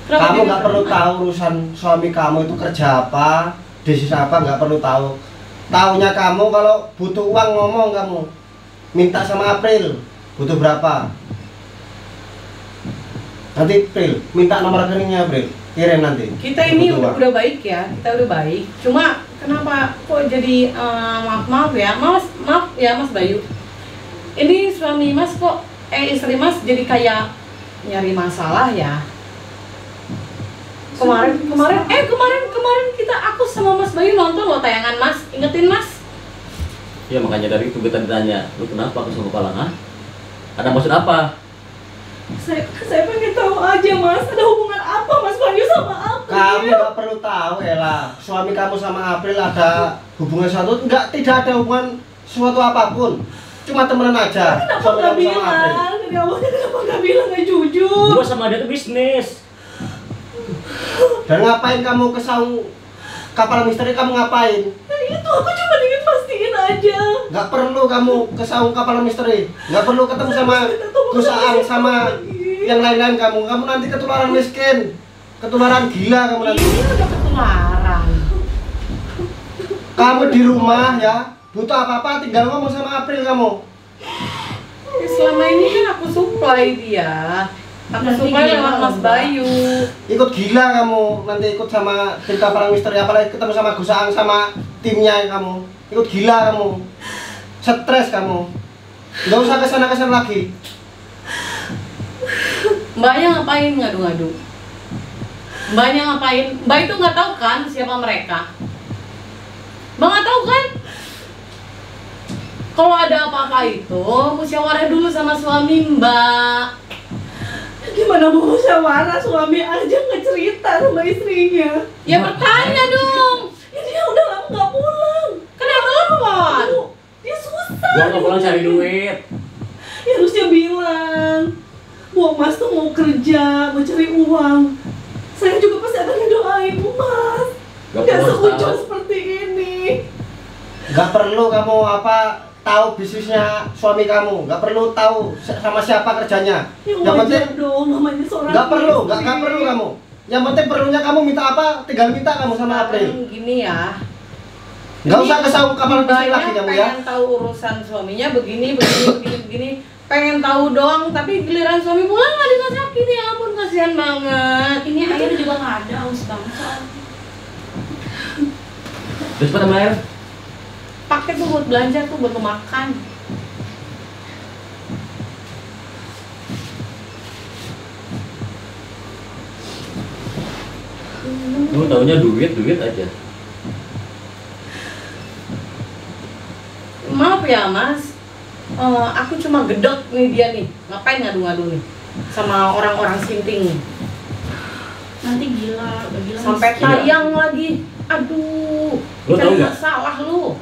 Kamu dia nggak perlu tahu urusan suami kamu itu kerja apa, bisnis apa, nggak perlu tahu. Taunya kamu kalau butuh uang ngomong kamu. Minta sama April, butuh berapa? Nanti April, minta nomor rekeningnya April, kirim nanti. Kita ini Butuh uang. udah baik ya, kita udah baik. Cuma kenapa kok jadi maaf ya, maaf ya Mas Bayu. Ini suami Mas kok, istri Mas jadi kayak nyari masalah ya. Kemarin aku sama Mas Bayu nonton loh tayangan Mas, ingetin Mas. Ya makanya dari itu kita ditanya, lu kenapa ke Palang, ha? Ada maksud apa? Saya pengen tahu aja Mas, ada hubungan apa Mas Bayu sama April? Kamu nggak perlu tahu Ella, suami kamu sama April ada hubungan suatu, tidak ada hubungan suatu apapun, cuma temenan aja. Kenapa Suami nggak kamu sama April. bilang? Dari awalnya kenapa nggak bilang, nggak jujur? Gue sama dia tuh bisnis. Dan ngapain kamu ke saung kapal misteri, kamu ngapain? Ya itu aku cuma ingin pastiin aja. Nggak perlu kamu ke saung kapal misteri, nggak perlu ketemu sama Gus Aang sama yang lain-lain kamu nanti ketularan miskin, ketularan gila kamu nanti. Ini udah ketularan. Kamu di rumah ya, butuh apa-apa tinggal ngomong sama April kamu. Ya, selama ini kan aku supply dia. Aku Nanti supply gila lewat Mas Mbak. Bayu. Ikut gila kamu, nanti ikut sama tim kapal misteri, apalagi ketemu sama Gus Aang sama timnya kamu. Ikut gila kamu, stres kamu. Nggak usah kesana lagi. Mbaknya ngapain ngadu-ngadu? Mbaknya ngapain? Mbak itu nggak tahu kan siapa mereka? Mbak nggak tahu kan? Kalau ada apa-apa itu musyawarah dulu sama suami Mbak. Gimana mau musyawarah, suami aja nggak cerita sama istrinya. Ya bertanya dong. Ya dia udah lama nggak pulang. Kenapa telepon? Aduh, dia susah. Gua nggak pulang cari duit. Ya harusnya bilang, Bu Mas tuh mau kerja, mau cari uang. Saya juga pasti akan ngedoain Bu Mas. Gak Gak perlu harus seujon tahu. seperti ini. Nggak perlu kamu tahu bisnisnya suami kamu, nggak perlu tahu sama siapa kerjanya. Ya Yang penting wajar dong, namanya seorang nggak perlu, istri. nggak perlu kamu. Yang penting perlunya kamu minta apa, tinggal minta kamu sama April. Gini ya. Nggak usah ke saung kapal misteri Mbaknya lagi kamu ya. pengen tahu urusan suaminya begini. Pengen tahu doang, tapi giliran suami pulang nggak dimasakin, ya ampun kasihan banget. Ini air juga nggak ada, haus banget soalnya. Terus pada air? Pakai tuh buat belanja tuh buat lo makan. Lu taunya duit aja. Maaf ya Mas, aku cuma gedek nih dia nih. Ngapain ngadu-ngadu nih sama orang-orang sinting nih. Nanti gila, udah gila. Sampai Iya. tayang lagi. Aduh, Lu tahu cari nggak? masalah lu.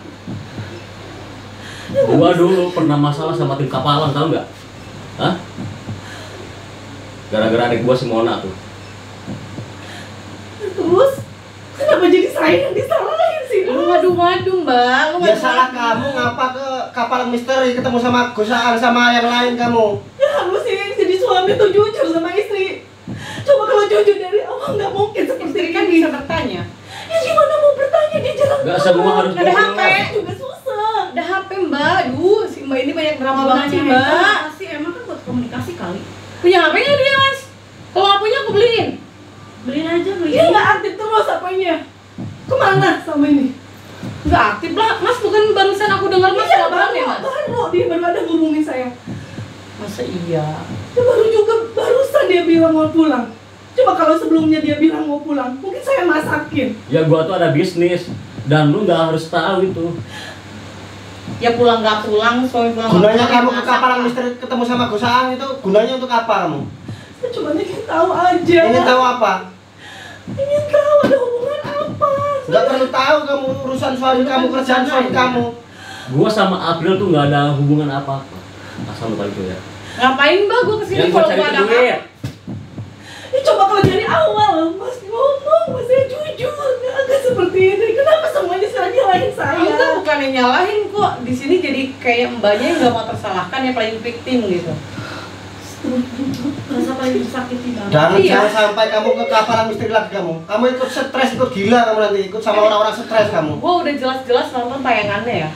Gua dulu pernah masalah sama tim kapalan, tahu nggak? Hah? Gara-gara adik gua si Mona tuh. Terus, kenapa jadi saya yang disalahin sih? Lu ngadu-ngadu Mbak, lu Ya ngadu-ngadu. salah kamu, ngapa ke kapal misteri ketemu sama Gus Aang sama yang lain kamu? Ya harusnya yang jadi suami tuh jujur sama istri. Coba kalau jujur dari awal nggak mungkin seperti Istri kan ini. bisa bertanya. Ya gimana mau bertanya di jalan Nggak semua harus Nggak ada jujur. HP. juga susah. Ada HP Mbak, aduh si Mbak ini banyak drama banget sih Gunanya Mbak. komunikasi, emang kan buat komunikasi kali. Punya HP nggak dia Mas? Kalau nggak punya aku beliin. Beliin aja, beliin. Dia nggak aktif terus apanya. Kemana sama ini? Nggak aktif lah, Mas bukan barusan aku dengar Mas Iya, telepon ya Mas? baru dia baru ada ngomongin saya. Masa iya? Dia barusan dia bilang mau pulang. Coba kalau sebelumnya dia bilang mau pulang, mungkin saya masakin. Ya gua tuh ada bisnis. Dan lu nggak harus tahu itu. Ya pulang nggak pulang, suami pulang. Gunanya nggak kamu ke pulang, kapalan masak. misteri ketemu sama Gosaang itu gunanya untuk apa kamu? Saya cuma ingin tahu aja. Ingin tahu apa? Ingin tahu ada hubungan apa. Nggak perlu tahu kamu urusan suami kamu, kerjaan suami kamu. Gua sama April tuh nggak ada hubungan apa-apa. Asal lu tahu itu ya. Ngapain mbak gue kesini Yang gua kalau cari gue ada duit. apa? Ya coba kalau dari awal Mas ngomong, Mas saya jujur, agak seperti ini. Kenapa semuanya sekarang nyalahin saya? Enggak, bukan yang nyalahin kok. Di sini jadi kayak mbaknya yang nggak mau tersalahkan, yang paling victim gitu. Rasa paling disakiti banget. Dan Iya. jangan sampai kamu ke kapalan misteri lagi kamu. Kamu ikut stres, ikut gila kamu nanti, ikut sama orang-orang stres kamu. Gue udah jelas-jelas nonton tayangannya ya,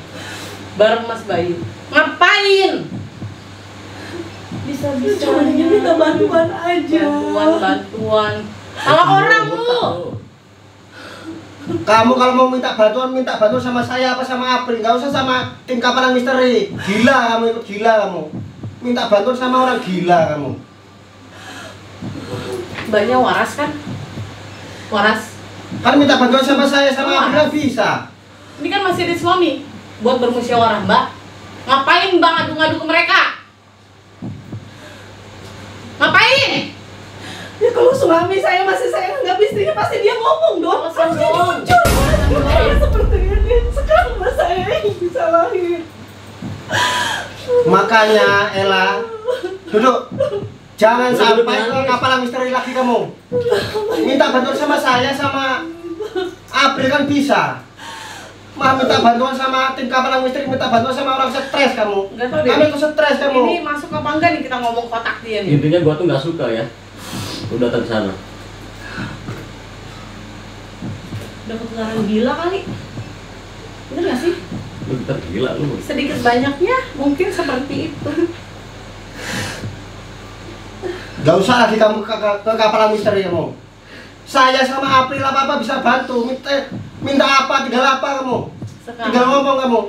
bareng Mas Bayu. Ngapain? Bisa-bisa. Cuma ingin minta bantuan aja. Bantuan. Salah orang lu. Kamu kalau mau minta bantuan sama saya apa sama April, nggak usah sama tim kapalan misteri. Gila kamu, ikut gila kamu. Minta bantuan sama orang gila kamu. Mbaknya waras kan? Waras. Kan minta bantuan sama saya sama April bisa. Ini kan masih ada suami buat bermusyawarah mbak. Ngapain mbak ngadu-ngadu ke mereka? Ngapain? Ya kalau suami saya masih sayang nggak istrinya pasti dia ngomong dong. Alasan Pasti dong. jujur. Kayak seperti ini. Sekarang mas saya yang disalahin. Makanya Ella, duduk. Jangan Duduk, sampai ke nangis. kapalan misteri lagi kamu. Minta bantuan sama saya sama April kan bisa. Mah minta bantuan sama tim kapalan misteri, minta bantuan sama orang stres kamu. Nggak tahu deh. Kamu ikut stres kamu. Ini masuk apa enggak nih kita ngomong kotak dia nih? Intinya gua tuh nggak suka ya. Lu datang ke sana. Udah ketularan gila kali. Bener gak sih? Lu kita gila lu. Sedikit banyaknya mungkin seperti itu. Gak usah lagi kamu ke kapalan misteri kamu. Saya sama April apa-apa bisa bantu. Minta apa, tinggal apa kamu. Tinggal Sekarang ngomong kamu.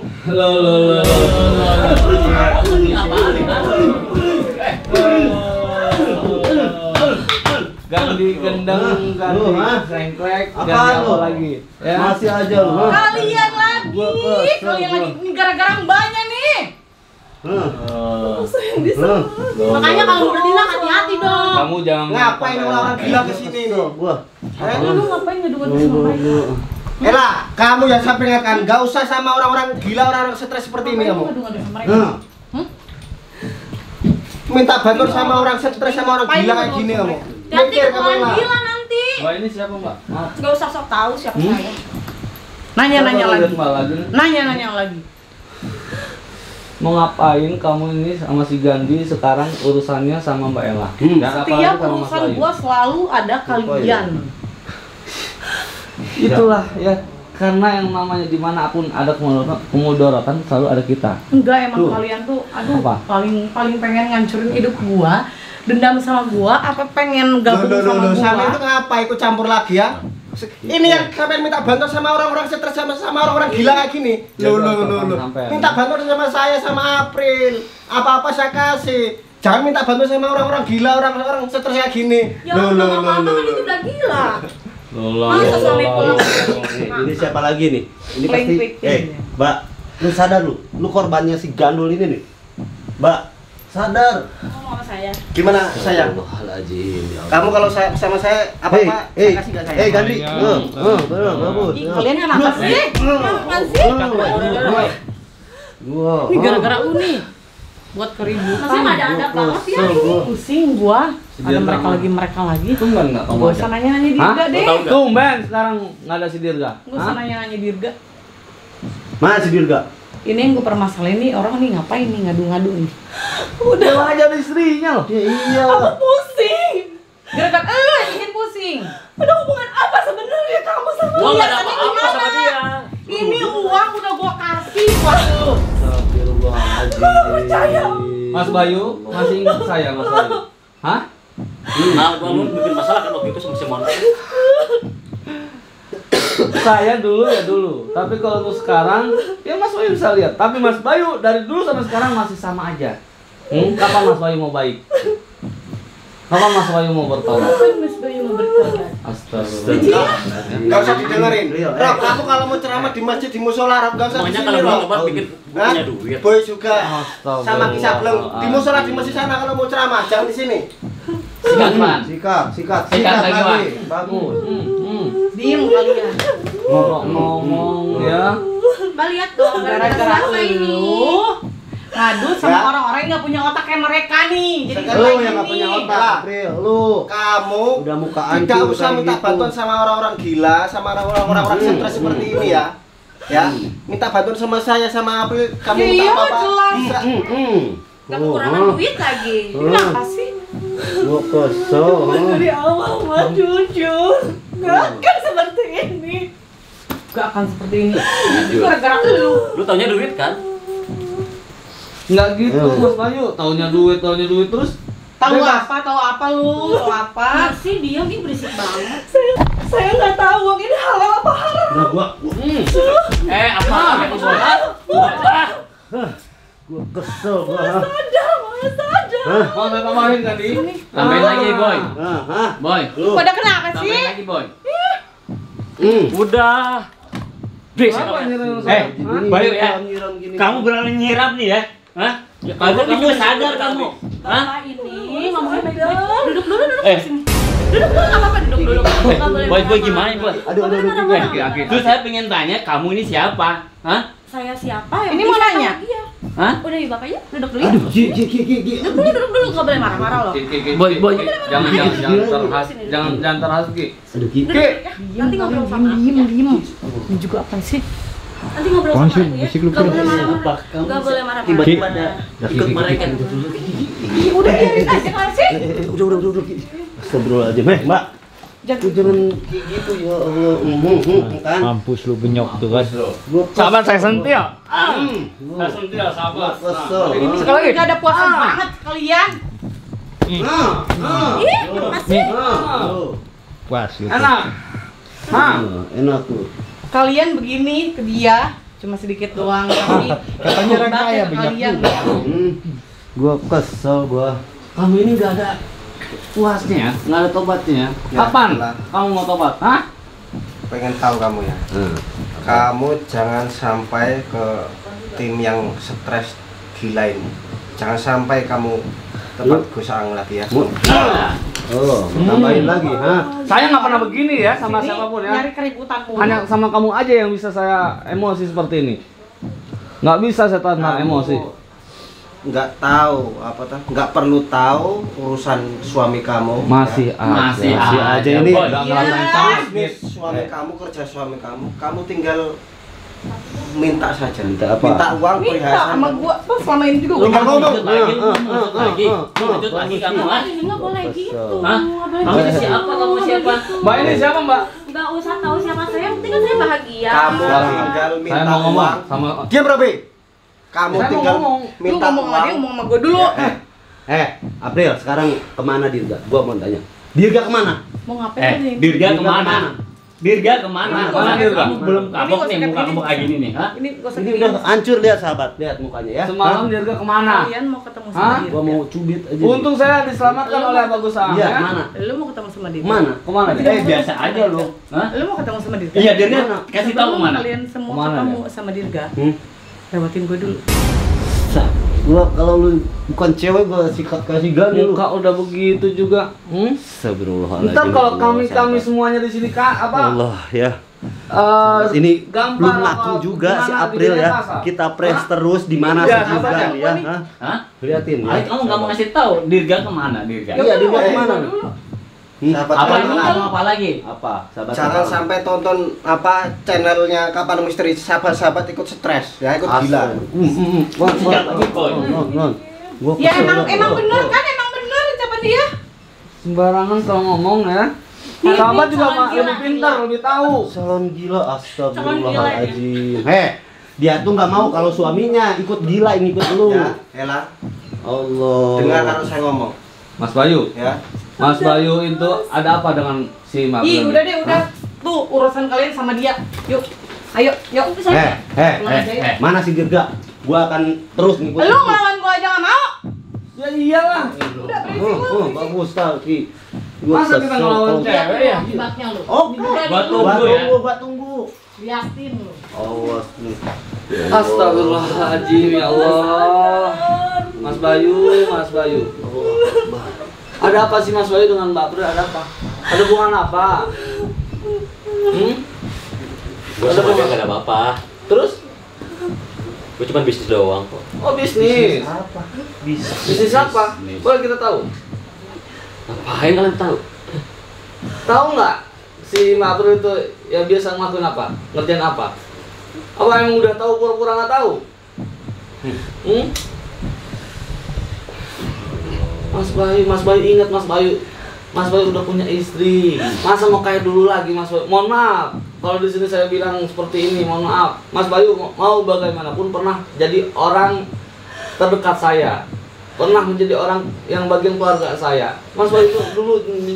Ganti gendeng, ganti Lu, ha? sengklek, Apaan ganti lu? apa lagi? Ya. Masih aja lu. ha? kalian lagi, Gua kesel, kalian gua. lagi. Ini gara-gara mbaknya nih. Saya yang disalahin. Makanya kalau mau bertindak hati-hati dong. Kamu jangan Ngapain orang-orang gila kesini nih? Gua. Lu ngapain ngadu-ngadu sama mereka? Ella, kamu yang saya peringatkan, gak usah sama orang-orang gila, orang-orang stres seperti ini Ngapain kamu. lu ngadu-ngadu sama mereka? Minta bantuan sama orang stres sama orang gila kayak gini kamu. Nanti Mikir kamu ketularan lah. gila nanti. Mbak ini siapa mbak? Maaf. Gak usah sok tahu siapa saya. Nanya-nanya Siapa lagi. lihat Mbak lagi nih? Nanya-nanya lagi. Mau ngapain kamu ini sama si Gandhi sekarang urusannya sama Mbak Ella? Dan apalagi Setiap sama Mas urusan Bayu? gua selalu ada kalian. Itulah ya, karena yang namanya dimanapun ada kemudorotan selalu ada kita. Enggak, emang Tuh. kalian tuh aduh Apa? paling pengen ngancurin hidup gua, dendam sama gua, apa pengen gabung sama Sampai gua. itu ngapa ikut campur lagi ya? Ini yang sampai minta bantuan sama orang-orang stres sama orang-orang gila kayak gini. Loh. Sampai. Minta bantuan sama saya sama April. Apa-apa saya kasih. Jangan minta bantuan sama orang-orang gila, orang-orang stres kayak gini. Ya Allah, mama kan itu udah gila. Masa suami pulang. Ini siapa lagi nih? Ini Playing pasti. victim. Mbak, lu sadar lu korbannya si gandul ini nih. Mbak, sadar. Ngomong sama saya. Gimana sayang? Astagfirullahaladzim. Ya Allah. Kamu kalau sama saya apa-apa saya kasih gak saya? Gandhi. Benar, bagus. Ih, kalian kenapa sih? Kenapa sih? Wow. Ini gara-gara lu nih. Buat keributan. Masih ada banget ya ini. Pusing gua. Ada mereka lagi. Tumben nggak kamu Gua ada? usah nanya-nanya Hah? Dirga deh. Tahu nggak? Tumben sekarang nggak ada si Dirga. Gua usah nanya-nanya Dirga. Mana si Dirga? Ini yang gue permasalahin nih, orang nih ngapain nih ngadu-ngadu nih. Udah aja ada istrinya loh. Ya iya. Aku pusing. Gara-gara ingin pusing. Ada hubungan apa sebenarnya kamu sama Gua nggak ada Lihatnya apa-apa sama gimana? dia. Ini uang udah gua kasih buat lu. Astagfirullahaladzim. Mas Bayu masih ingat saya Mas Bayu? Hah? Nah, gua lu bikin masalah kan waktu itu sama si Mona. Saya dulu ya dulu. Tapi kalau untuk sekarang, ya Mas Bayu bisa lihat. Tapi Mas Bayu dari dulu sampai sekarang masih sama aja. Kapan Mas Bayu mau baik? Apa Mas Bayu mau bertobat? Kan Mas Bayu mau bertobat. Astagfirullah. Gak usah didengerin. Rob, kamu kalau mau ceramah di masjid di musola, Rob, gak usah di Pokoknya sini, kalau belum Rob. tobat bikin punya duit. Boy juga Astagfirullah. sama kisah belum di musola di masjid sana kalau mau ceramah, jangan di sini. Sikat, Man. Sikat lagi, Wan. bagus. Diem kalian. Ngomong ya. Mbak lihat dong, Gara-gara apa ini? lu ngadu sama Ya. orang-orang yang nggak punya otak kayak mereka nih. Jadi Sekarang kayak lu yang nggak gini. punya otak, April. Lu kamu Udah muka tidak hancur usah kayak minta gitu. bantuan sama orang-orang gila, sama orang-orang stres seperti ini ya. Ya, minta bantuan sama saya sama April. Kamu Ya minta iya, apa-apa jelas. bisa. Gak kekurangan duit lagi. Kenapa sih? Gua kesel. Dari awal mah jujur, nggak akan seperti ini. Gak akan seperti ini. Gara-gara lu. Lu taunya duit kan? Nggak gitu Mas Bayu, taunya duit terus. Tahu bebas. apa? Tahu apa lu? Tahu apa? Masih diam, ini berisik banget. Saya nggak tahu Wong, ini halal apa haram. Nah, gua Apa? Aku sholat. gua kesel gua. Sadar, Mas, sadar. Mau saya tambahin tadi? Tambahin lagi, Boy. Hah? Boy. Pada kenapa sih? Tambahin lagi, Boy. Udah. Please. Apa nyerang saya? Bayu ya. Nyiram gini. Kamu berani nyiram nih ya? Hah? Ya, kamu sadar kamu. Hah? Bapak ini ngomongnya baik-baik. Duduk dulu, duduk Eh. sini. Duduk dulu, nggak apa-apa, duduk dulu. Nggak boleh Boy, marah-marah. gimana, Boy? Aduh, Terus saya pengen tanya, kamu ini siapa? Hah? Saya siapa? Yang Ini penting mau saya nanya? bahagia. Hah? Udah yuk Bapak, yuk. Duduk dulu ya. Aduh, Gi. Duduk dulu, nggak boleh marah-marah loh. Boy, Boy. Jangan terhas, jangan terhas Ki. Aduh, Gi. Duduk ya. Nanti ngobrol sama aku ya. Ini juga apa sih? Nanti ngobrol sama aku ya. Nggak boleh marah-marah. Nggak boleh marah-marah. Tiba-tiba ada ikut mereka. Udah biarin aja kan sih. Udah. Astagfirullahaladzim. Mbak. Jangan kayak gitu ya Allah. Kan. Mampus lu benyok tuh kan. Gua Sahabat saya sentil. Saya sentil, sahabat. kesel. Ini sekali lagi gak ada puasa banget kalian. Ih, masih. Puas gitu. Enak. Enak tuh. Kalian begini ke dia cuma sedikit doang tapi Katanya orang obat kaya ke banyak kalian. Gua kesel gua. Kamu ini nggak ada puasnya, nggak ada tobatnya. Kapan lah. kamu mau tobat? Hah? Pengen tahu kamu ya. Kamu jangan sampai ke tim yang stres gila ini. Jangan sampai kamu tempat gosang lagi ya. Oh, tambahin lagi, ha? Saya nggak pernah begini ya sama Ini siapapun ya. nyari keributan mulu. Hanya sama kamu aja yang bisa saya emosi seperti ini. Nggak bisa saya tahan emosi. Nggak tahu apa tuh? Nggak perlu tahu urusan suami kamu. Masih Masih aja. aja ini. Boy. Nggak Iya. ngerasain Bisnis suami kamu, kerja suami kamu. Kamu tinggal minta saja. Minta apa? Minta uang Minta perhiasan. sama gua tuh selama ini juga Lu gua mau ngomong. lanjut lagi, lu mau lanjut lagi. Lanjut lagi kamu, Bapak ah. ini nggak boleh gitu. Hah? Nggak boleh Kamu ini gitu. siapa? Kamu Nggak siapa? boleh gitu. Mbak ini siapa Mbak? Nggak usah tahu siapa saya, yang penting kan saya bahagia. Kamu Sekarang, tinggal minta saya mau ngomong uang. sama Diam Robi. Kamu Saya mau tinggal ngomong. Lu minta ngomong sama dia, uang. ngomong sama gua dulu. April, sekarang kemana Dirga? Gua mau tanya. Dirga kemana? Mau ngapain nih? Dirga kemana? Dirga kemana? Mana Dirga? Kamu belum Ini kapok gua nih, sakit muka ini. kamu kayak gini nih, hah? Ini gua usah Ini gini. udah hancur, lihat sahabat, lihat mukanya ya. semalam Dirga kemana? Kalian mau ketemu Hah? sama dia? Gua mau cubit aja. Untung saya diselamatkan oleh Bagus Sang Iya, ya. mana? Lu mau ketemu sama dia? Mana? Kemana dia? Biasa aja lu. Hah? Lu mau ketemu sama dia? Iya, Dirga kasih tahu Sebelum kemana. Kalian semua Kemana ketemu sama Dirga. Lewatin gua dulu. Gua kalau lu bukan cewek gua sikat kasih gani lu. Muka udah begitu juga. Astagfirullahaladzim. Ntar kalau Allah, kami sahabat. semuanya di sini Kak, apa? Allah ya. gampang Ini belum apa? laku juga si Gimana April bibirnya ya. basah? Kita press Hah? terus di mana Iya, sih juga sabar, ya. Hah? Hah? Liatin ya. Ayo kamu nggak mau ngasih tahu Dirga kemana, Dirga? Iya, Dirga kemana? Sahabat Apa kalian. kamu apa lagi? Apa? Sahabat Jangan apa? sampai tonton apa channelnya Kapan Misteri, sahabat-sahabat ikut stres ya, ikut gila. Sikat lagi, Boy. Gua Ya kesel, emang gua. bener kan? Emang bener ucapan dia. Sembarangan kalau ngomong ya. Sahabat juga calon Pak, gila, lebih pintar, lebih tahu. Salon gila, astagfirullahaladzim. Dia tuh nggak mau kalau suaminya ikut gila, ikut lu. Ya, Ella, Allah. dengar kalau saya ngomong Mas Bayu, ya. Mas Bayu itu ada apa dengan si Mak? Ih, udah deh, udah. Tuh urusan kalian sama dia. Yuk. Ayo, yuk. Mana si Dirga? Gua akan terus ngikutin. Lu ngelawan gua aja gak mau. Ya iyalah. Bagus Ki. Masa kita ngelawan cewek ya? Akibatnya lu. Oh, Buat tunggu. Liatin lu. Awas nih. Astagfirullahaladzim, ya Allah. Mas Bayu. Ada apa sih Mas Bayu dengan Mbak Pru? Ada apa? Ada hubungan apa? Gue sama dia gak ada apa-apa. Terus? Gue cuma bisnis doang kok. Oh, bisnis. Apa? Bisnis apa? Boleh kita tahu? Ngapain kalian tahu? Tahu nggak si Mbak Pru itu ya biasa ngelakuin apa? Ngerjain apa? Apa yang udah tahu pura-pura nggak tahu? Mas Bayu ingat Mas Bayu udah punya istri. Masa mau kayak dulu lagi Mas Bayu? Mohon maaf kalau di sini saya bilang seperti ini, mohon maaf. Mas Bayu mau bagaimanapun pernah jadi orang terdekat saya, pernah menjadi orang yang bagian keluarga saya. Mas Bayu itu dulu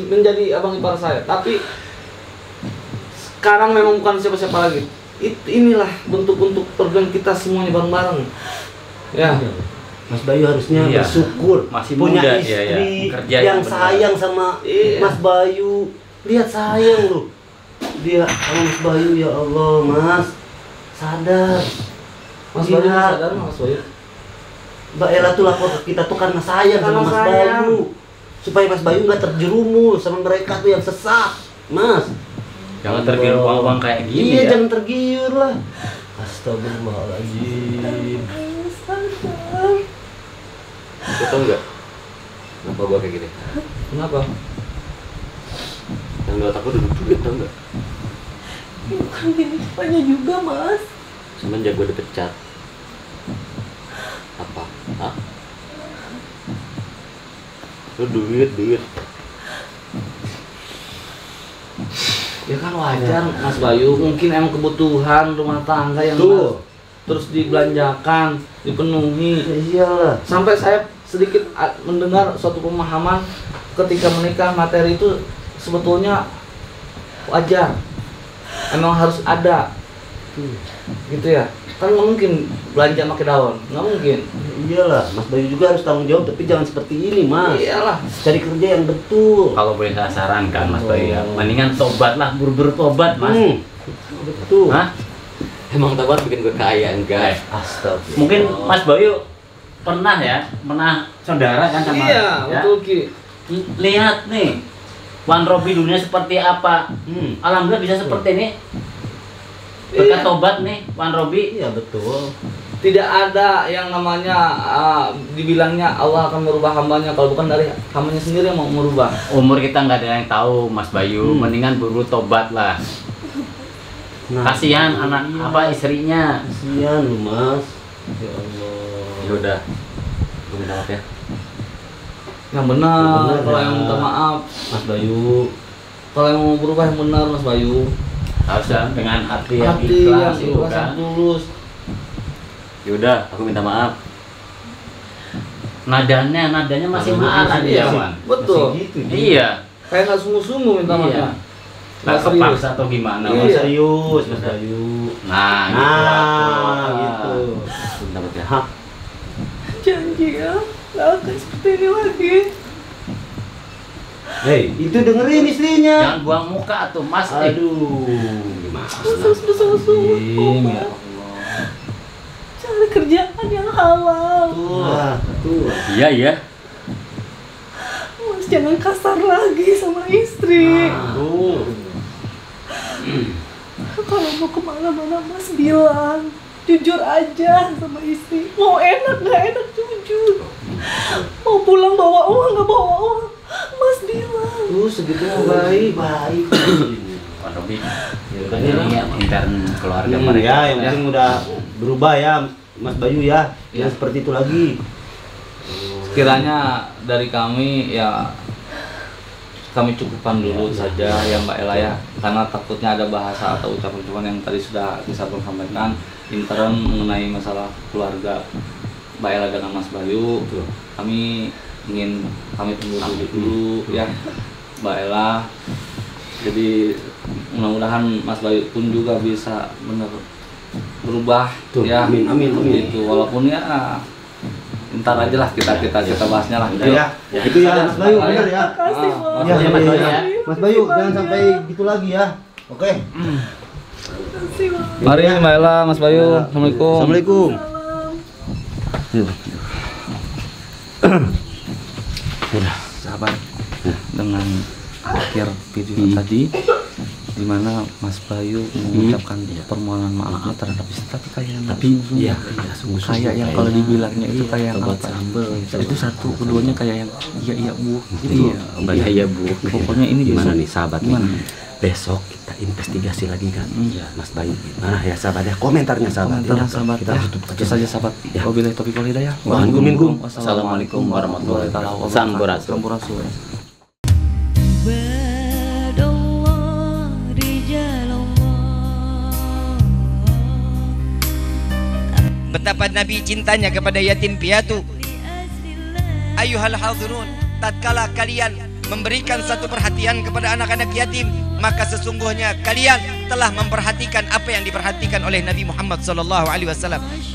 menjadi abang ipar saya, tapi sekarang memang bukan siapa-siapa lagi. Inilah bentuk-bentuk perjuangan kita semuanya bareng-bareng. Ya. Mas Bayu harusnya bersyukur Masih punya muda istri dia, Kerja yang benar. sayang sama Mas Bayu. Lihat sayang lu. Dia sama Mas Bayu, ya Allah, Mas. Sadar. Mas Bayu sadar Mas Bayu. Mbak Ella tuh lapor ke kita tuh karena sayang sama Mas sayang. Bayu. Supaya Mas Bayu nggak terjerumus sama mereka tuh yang sesat, Mas. Jangan tergiur uang-uang kayak gini Iya, ya. jangan tergiur lah. Astagfirullahaladzim. Lo tau nggak? Kenapa gue kayak gini? Kenapa? Yang di otak gue duduk duit tau nggak? Bukan gini caranya juga, Mas. Semenjak gue dipecat. Apa? Hah? Lo duit. Ya kan wajar Mas Bayu, mungkin emang kebutuhan rumah tangga yang Tuh. terus dibelanjakan, dipenuhi. Iyalah. Sampai saya sedikit mendengar suatu pemahaman ketika menikah materi itu sebetulnya wajar, emang harus ada, gitu ya. Kan nggak mungkin belanja pakai daun, nggak mungkin. Iyalah, Mas Bayu juga harus tanggung jawab, tapi jangan seperti ini, Mas. Iyalah. Cari kerja yang betul. Kalau boleh saya sarankan Mas Bayu ya, mendingan tobatlah, buru-buru tobat Mas. Betul. Hah? Emang tobat bikin gue kaya enggak? Astagfirullah. Mungkin Mas Bayu pernah saudara kan sama Iya, ya? betul Ki. Lihat nih, Wan Robi dunia seperti apa. Alhamdulillah bisa seperti ini. Berkat tobat nih Wan Robi. Iya, betul. Tidak ada yang namanya dibilangnya Allah akan merubah hambanya kalau bukan dari hambanya sendiri yang mau merubah. Umur kita nggak ada yang tahu Mas Bayu, mendingan buru tobat lah. Nah, Kasihan anak istrinya. kasihan lu, Mas. Ya Allah. Ya udah, gue minta maaf ya. Yang benar, Yang benar, kalau ya. yang minta maaf Mas Bayu. kalau yang mau berubah yang benar Mas Bayu. Harusnya dengan hati yang Hati yang ikhlas itu ikhlas yang kan. tulus. Ya udah, aku minta maaf. Nadanya masih Nadanya marah masih dia, masih- Wan. Betul. Masih gitu, dia. Iya. Kayak nggak sungguh-sungguh minta Iya. maafnya. Nggak Nggak serius. kepaksa atau gimana? Iya. Mas serius, Mas Bayu. Nah, gitu. Minta maaf ya. Hah? Janji ya, nggak akan seperti ini lagi. Hei, itu dengerin istrinya. Jangan buang muka tuh Mas. Aduh, gimana? Terus bersungguh-sungguh, Ya Pak. Cari kerjaan yang halal. Tuh, tuh. Iya. Mas jangan kasar lagi sama istri. Tuh. Kalau mau kemana-mana Mas bilang, jujur aja sama istri. Mau enak nggak enak jujur. Mau pulang bawa uang nggak bawa uang, Mas bilang. Tuh segitu mau baik. Baik. Wan Robi. Ya udah, Ini ya intern keluarga ya, mereka. yang penting udah berubah ya, Mas Bayu ya. Ya. Yang seperti itu lagi. Sekiranya dari kami ya kami cukupkan dulu saja ya Mbak Ella ya, karena takutnya ada bahasa atau ucapan-ucapan yang tadi sudah bisa sampaikan intern mengenai masalah keluarga Mbak Ella dengan Mas Bayu. Kami ingin tunggu dulu ya Mbak Ella. Jadi mudah-mudahan Mas Bayu pun juga bisa benar berubah. Tuh, ya. amin. Itu walaupun ya ntar aja lah kita bahasnya lah. Ya, itu ya Mas Bayu, benar ya. Makasih, Bang. Ya, Mas Bayu ya. Mas Bayu, jangan sampai gitu lagi ya. Oke. Makasih, Bang. Mari Mbak Ella, Mas Bayu. Assalamualaikum. Assalamualaikum. Udah, sahabat. Dengan akhir video tadi di mana Mas Bayu mengucapkan permohonan maafnya terhadap istri, tapi kayak Iya, sungguh kayak yang kalau dibilangnya itu kayak yang buat apa? sambel Itu satu, keduanya kayak yang iya Bu. Gitu. Iya Bu. Pokoknya ini Gimana besok. nih sahabat? Gimana? Besok kita investigasi lagi kan. Ya, Mas Bayu. Gimana ya sahabat ya? Komentarnya sahabat. Komentar Ya, sahabat kita ya. tutup Itu saja sahabat. Wabillahi taufiq wal hidayah. Waalaikumsalam. Wassalamualaikum warahmatullahi wabarakatuh. Sampurasun. Sampurasun. Betapa Nabi cintanya kepada yatim piatu. Ayuhal hadirun, tatkala kalian memberikan satu perhatian kepada anak-anak yatim, maka sesungguhnya kalian telah memperhatikan apa yang diperhatikan oleh Nabi Muhammad SAW.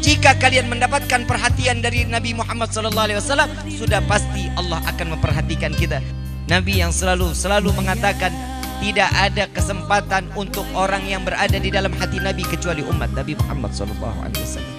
Jika kalian mendapatkan perhatian dari Nabi Muhammad SAW, sudah pasti Allah akan memperhatikan kita. Nabi yang selalu mengatakan tidak ada kesempatan untuk orang yang berada di dalam hati Nabi kecuali umat Nabi Muhammad SAW.